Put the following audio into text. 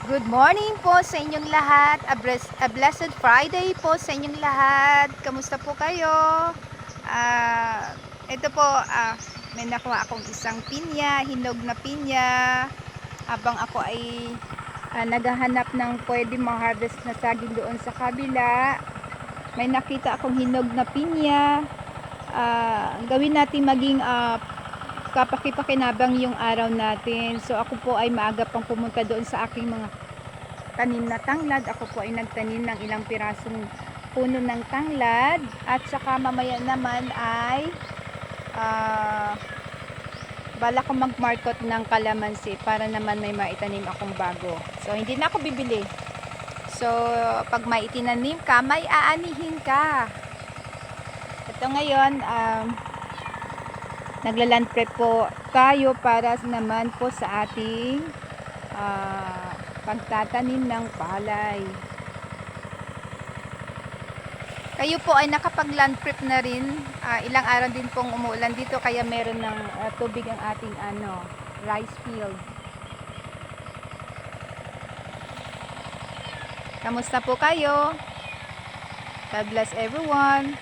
Good morning po sa inyong lahat. A blessed Friday po sa inyong lahat. Kamusta po kayo? Ito po, may nakuha akong isang pinya, hinog na pinya. Habang ako ay naghahanap ng pwede ma-harvest na saging doon sa kabila, may nakita akong hinog na pinya. Gawin natin maging kapaki-pakinabang yung araw natin. So ako po ay maaga pang pumunta doon sa aking mga tanim na tanglad. Ako po ay nagtanim ng ilang pirasong puno ng tanglad, at saka mamaya naman ay bala ko mag-market ng kalamansi para naman may maitanim akong bago. So hindi na ako bibili. So pag may itinanim ka, may aanihin ka. Ito ngayon, nagla-land prep po tayo para naman po sa ating pagtatanim ng palay. Kayo po ay nakapag-land prep na rin. Ilang araw din pong umuulan dito, kaya meron ng tubig ang ating rice field. Kamusta po kayo? God bless everyone.